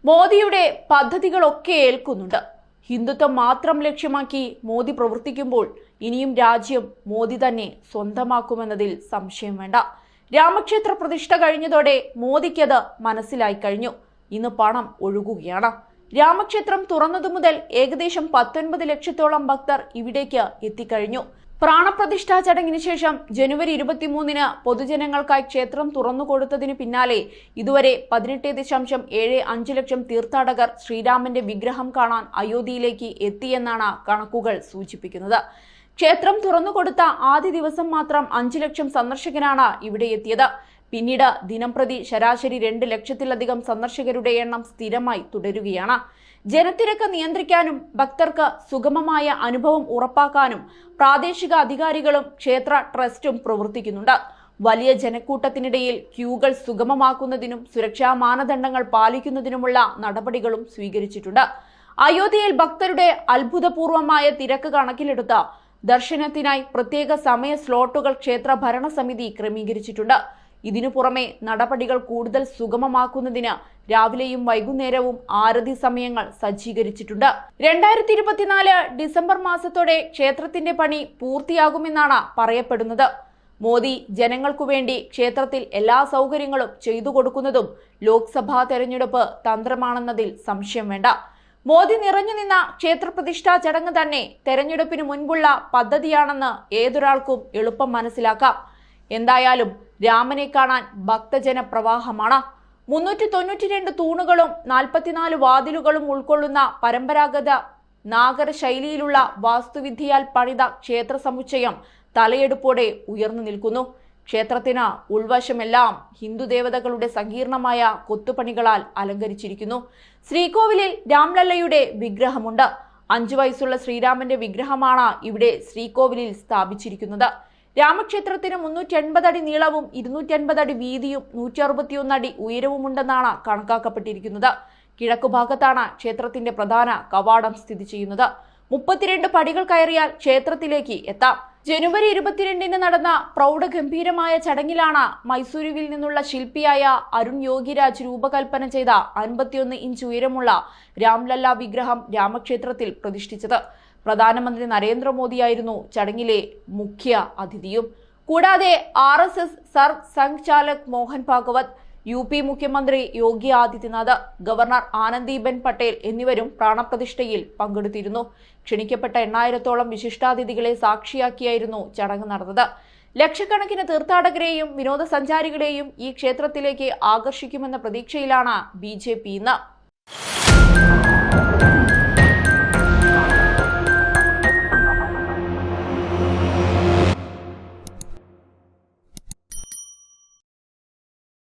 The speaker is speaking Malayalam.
മോദിയുടെ പദ്ധതികളൊക്കെ ഏൽക്കുന്നുണ്ട്. ഹിന്ദുത്വം മാത്രം ലക്ഷ്യമാക്കി മോദി പ്രവർത്തിക്കുമ്പോൾ ഇനിയും രാജ്യം മോദി തന്നെ സ്വന്തമാക്കുമെന്നതിൽ സംശയം വേണ്ട. രാമക്ഷേത്ര പ്രതിഷ്ഠ കഴിഞ്ഞതോടെ മോദിക്കത് മനസ്സിലായി കഴിഞ്ഞു. ഇന്ന് പണം ഒഴുകുകയാണ്. രാമക്ഷേത്രം തുറന്നതു മുതൽ ഏകദേശം 19 ലക്ഷത്തോളം ഭക്തർ ഇവിടേക്ക് എത്തിക്കഴിഞ്ഞു. പ്രാണപ്രതിഷ്ഠാ ചടങ്ങിന് ശേഷം ജനുവരി 23-ന് പൊതുജനങ്ങൾക്കായി ക്ഷേത്രം തുറന്നുകൊടുത്തതിന് പിന്നാലെ ഇതുവരെ 18.75 ലക്ഷം തീർത്ഥാടകർ ശ്രീരാമന്റെ വിഗ്രഹം കാണാൻ അയോധ്യയിലേക്ക് എത്തിയെന്നാണ് കണക്കുകൾ സൂചിപ്പിക്കുന്നത്. ക്ഷേത്രം തുറന്നുകൊടുത്ത ആദ്യ ദിവസം മാത്രം 5 ലക്ഷം സന്ദർശകരാണ് ഇവിടെ എത്തിയത്. പിന്നീട് ദിനംപ്രതി ശരാശരി 2 ലക്ഷത്തിലധികം സന്ദർശകരുടെ എണ്ണം സ്ഥിരമായി തുടരുകയാണ്. ജനത്തിരക്ക് നിയന്ത്രിക്കാനും ഭക്തർക്ക് സുഗമമായ അനുഭവം ഉറപ്പാക്കാനും പ്രാദേശിക അധികാരികളും ക്ഷേത്ര ട്രസ്റ്റും പ്രവർത്തിക്കുന്നുണ്ട്. വലിയ ജനക്കൂട്ടത്തിനിടയിൽ ക്യൂകൾ സുഗമമാക്കുന്നതിനും സുരക്ഷാ മാനദണ്ഡങ്ങൾ പാലിക്കുന്നതിനുമുള്ള നടപടികളും സ്വീകരിച്ചിട്ടുണ്ട്. അയോധ്യയിൽ ഭക്തരുടെ അത്ഭുതപൂർവമായ തിരക്ക് കണക്കിലെടുത്ത് ദർശനത്തിനായി പ്രത്യേക സമയ സ്ലോട്ടുകൾ ക്ഷേത്ര ഭരണസമിതി ക്രമീകരിച്ചിട്ടുണ്ട്. ഇതിനു പുറമെ നടപടികൾ കൂടുതൽ സുഗമമാക്കുന്നതിന് രാവിലെയും വൈകുന്നേരവും ആരതി സമയങ്ങൾ സജ്ജീകരിച്ചിട്ടുണ്ട്. 2024 ഡിസംബർ മാസത്തോടെ ക്ഷേത്രത്തിന്റെ പണി പൂർത്തിയാകുമെന്നാണ് പറയപ്പെടുന്നത്. മോദി ജനങ്ങൾക്കു വേണ്ടി ക്ഷേത്രത്തിൽ എല്ലാ സൗകര്യങ്ങളും ചെയ്തു കൊടുക്കുന്നതും ലോക്സഭാ തെരഞ്ഞെടുപ്പ് തന്ത്രമാണെന്നതിൽ സംശയം വേണ്ട. മോദി നിറഞ്ഞു നിന്ന ക്ഷേത്രപ്രതിഷ്ഠാ ചടങ്ങ് തന്നെ തെരഞ്ഞെടുപ്പിന് മുൻപുള്ള പദ്ധതിയാണെന്ന് ഏതൊരാൾക്കും എളുപ്പം മനസ്സിലാക്കാം. എന്തായാലും രാമനെ കാണാൻ ഭക്തജന പ്രവാഹമാണ്. 392 തൂണുകളും 44 വാതിലുകളും ഉൾക്കൊള്ളുന്ന പരമ്പരാഗത നാഗര ശൈലിയിലുള്ള വാസ്തുവിദ്യയാൽ പണിത ക്ഷേത്ര സമുച്ചയം തലയെടുപ്പോടെ ഉയർന്നു നിൽക്കുന്നു. ക്ഷേത്രത്തിന് ഉൾവശമെല്ലാം ഹിന്ദു ദേവതകളുടെ സങ്കീർണമായ കൊത്തുപണികളാൽ അലങ്കരിച്ചിരിക്കുന്നു. ശ്രീകോവിലിൽ രാംലല്ലയുടെ വിഗ്രഹമുണ്ട്. 5 വയസ്സുള്ള ശ്രീരാമന്റെ വിഗ്രഹമാണ് ഇവിടെ ശ്രീകോവിലിൽ സ്ഥാപിച്ചിരിക്കുന്നത്. രാമക്ഷേത്രത്തിന് 380 അടി നീളവും 250 അടി വീതിയും 161 അടി ഉയരവുമുണ്ടെന്നാണ് കണക്കാക്കപ്പെട്ടിരിക്കുന്നത്. കിഴക്കുഭാഗത്താണ് ക്ഷേത്രത്തിന്റെ പ്രധാന കവാടം സ്ഥിതി ചെയ്യുന്നത്. 32 പടികൾ കയറിയാൽ ക്ഷേത്രത്തിലേക്ക് എത്താം. ജനുവരി 22-ന് നടന്ന പ്രൗഢഗംഭീരമായ ചടങ്ങിലാണ് മൈസൂരുവിൽ നിന്നുള്ള ശില്പിയായ അരുൺ യോഗിരാജ് രൂപകൽപ്പന ചെയ്ത 51 ഇഞ്ച് ഉയരമുള്ള രാംലല്ല വിഗ്രഹം രാമക്ഷേത്രത്തിൽ പ്രതിഷ്ഠിച്ചത്. പ്രധാനമന്ത്രി നരേന്ദ്രമോദിയായിരുന്നു ചടങ്ങിലെ മുഖ്യ അതിഥിയും. കൂടാതെ RSS സർഗ് സംഘ് ചാലക് മോഹൻ ഭാഗവത്, UP മുഖ്യമന്ത്രി യോഗി ആദിത്യനാഥ്, ഗവർണർ ആനന്ദിബെൻ പട്ടേൽ എന്നിവരും പ്രാണപ്രതിഷ്ഠയിൽ പങ്കെടുത്തിരുന്നു. ക്ഷണിക്കപ്പെട്ട 8000-ഓളം വിശിഷ്ടാതിഥികളെ സാക്ഷിയാക്കിയായിരുന്നു ചടങ്ങ് നടന്നത്. ലക്ഷക്കണക്കിന് തീർത്ഥാടകരെയും വിനോദസഞ്ചാരികളെയും ഈ ക്ഷേത്രത്തിലേക്ക് ആകർഷിക്കുമെന്ന പ്രതീക്ഷയിലാണ് BJP ഇന്ന്.